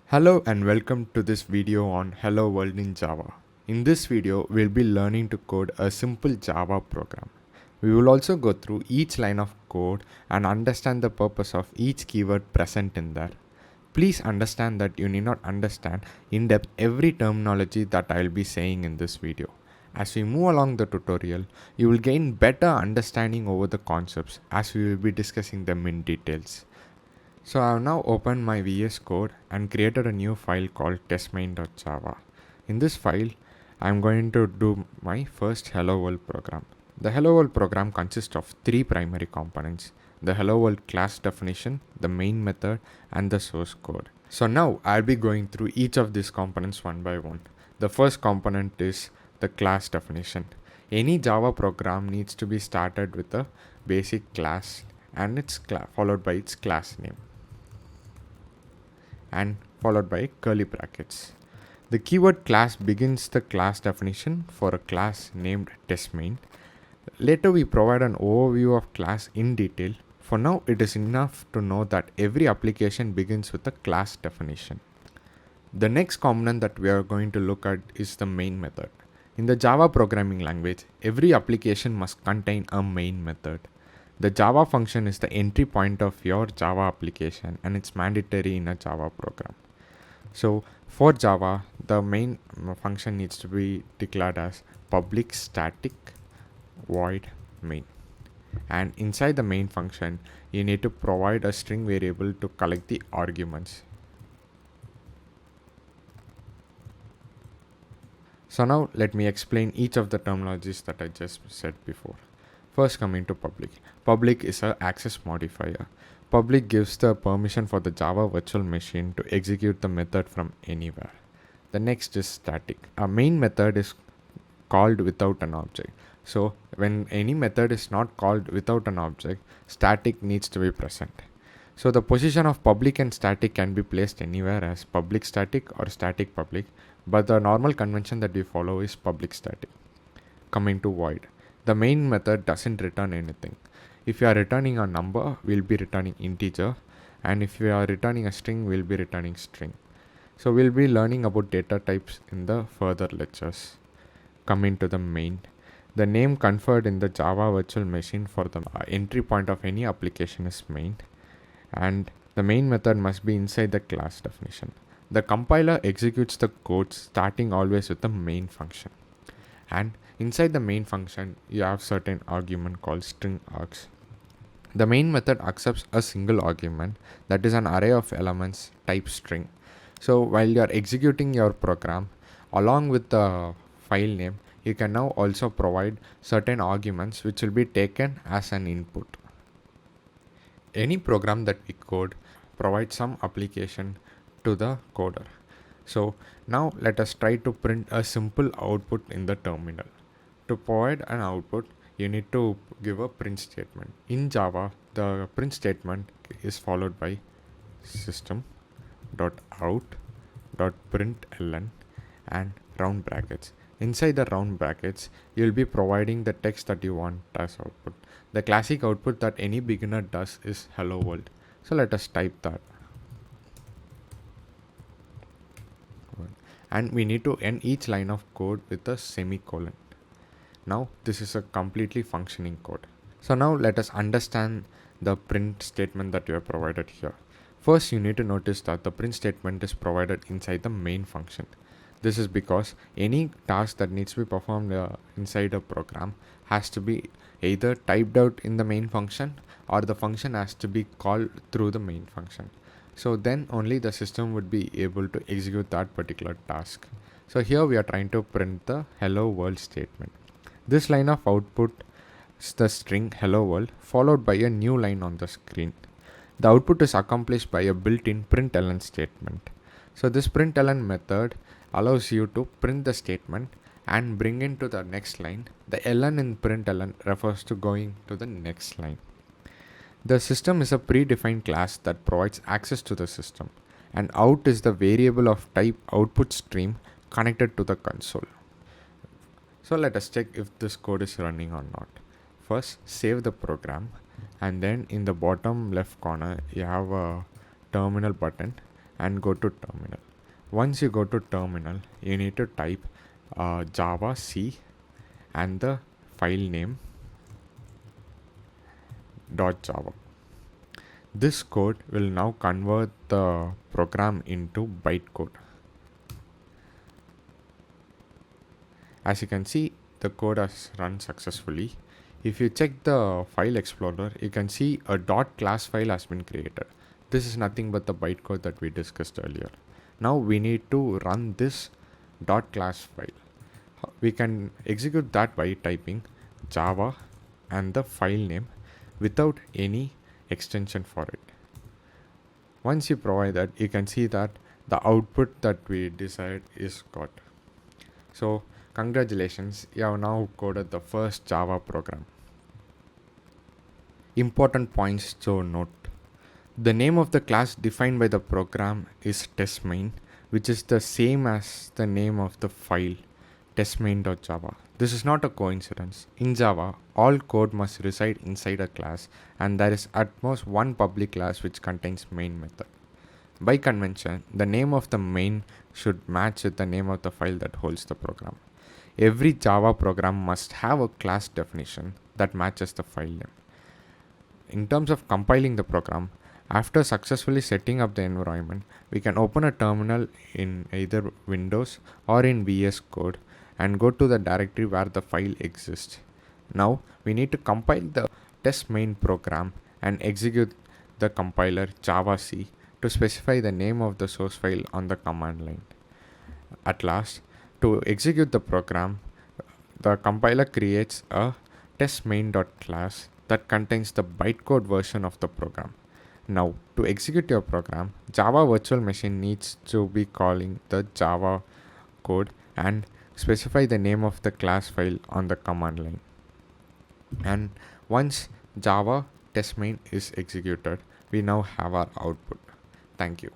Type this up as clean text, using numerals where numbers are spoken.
Hello and welcome to this video on Hello World in Java. In this video, we'll be learning to code a simple Java program. We will also go through each line of code and understand the purpose of each keyword present in there. Please understand that you need not understand in depth every terminology that I'll be saying in this video. As we move along the tutorial, you will gain better understanding over the concepts as we will be discussing them in details. So I have now opened my VS Code and created a new file called testmain.java. In this file, I am going to do my first Hello World program. The Hello World program consists of three primary components: the Hello World class definition, the main method, and the source code. So now I'll be going through each of these components one by one. The first component is the class definition. Any Java program needs to be started with a basic class and its followed by its class name, and followed by curly brackets. The keyword class begins the class definition for a class named testmain. Later we provide an overview of class in detail. For now it is enough to know that every application begins with a class definition. The next component that we are going to look at is the main method. In the Java programming language, every application must contain a main method. The Java function is the entry point of your Java application and it's mandatory in a Java program. So for Java, the main function needs to be declared as public static void main. And inside the main function, you need to provide a string variable to collect the arguments. So now let me explain each of the terminologies that I just said before. First, coming to public. Public is an access modifier. Public gives the permission for the Java virtual machine to execute the method from anywhere. The next is static. A main method is called without an object. So when any method is not called without an object, static needs to be present. So the position of public and static can be placed anywhere as public static or static public, but the normal convention that we follow is public static. Coming to void. The main method doesn't return anything. If you are returning a number, we'll be returning integer, and if you are returning a string, we'll be returning string. So we'll be learning about data types in the further lectures. Coming to the main. The name conferred in the Java virtual machine for the entry point of any application is main, and the main method must be inside the class definition. The compiler executes the code starting always with the main function, and inside the main function you have certain argument called string args. The main method accepts a single argument, that is an array of elements type string. So while you are executing your program, along with the file name, you can now also provide certain arguments which will be taken as an input. Any program that we code provides some application to the coder. So now let us try to print a simple output in the terminal. To provide an output, you need to give a print statement. In Java, the print statement is followed by system.out.println and round brackets. Inside the round brackets, you will be providing the text that you want as output. The classic output that any beginner does is hello world. So let us type that. And we need to end each line of code with a semicolon. Now this is a completely functioning code. So now let us understand the print statement that you have provided here. First, you need to notice that the print statement is provided inside the main function. This is because any task that needs to be performed inside a program has to be either typed out in the main function or the function has to be called through the main function. So then only the system would be able to execute that particular task. So here we are trying to print the hello world statement. This line of output is the string hello world followed by a new line on the screen. The output is accomplished by a built-in println statement. So this println method allows you to print the statement and bring into the next line. The ln in println refers to going to the next line. The system is a predefined class that provides access to the system, and out is the variable of type output stream connected to the console. So let us check if this code is running or not. First, save the program, and then in the bottom left corner you have a terminal button. and go to terminal. Once you go to terminal, you need to type Java C and the file name .java. This code will now convert the program into bytecode. As you can see, the code has run successfully. If you check the file explorer, you can see a .class file has been created. This is nothing but the bytecode that we discussed earlier. Now we need to run this .class file. We can execute that by typing Java and the file name without any extension for it. Once you provide that, you can see that the output that we desired is got. So congratulations, you have now coded the first Java program. Important points to note. The name of the class defined by the program is testmain, which is the same as the name of the file testmain.java. This is not a coincidence. In Java, all code must reside inside a class, and there is at most one public class which contains main method. By convention, the name of the main should match with the name of the file that holds the program. Every Java program must have a class definition that matches the file name. In terms of compiling the program, after successfully setting up the environment, we can open a terminal in either Windows or in VS Code and go to the directory where the file exists. Now we need to compile the test main program and execute the compiler Java C to specify the name of the source file on the command line. At last, to execute the program, the compiler creates a testmain.class that contains the bytecode version of the program. Now, to execute your program, Java virtual machine needs to be calling the Java code and specify the name of the class file on the command line. And once Java testmain is executed, we now have our output. Thank you.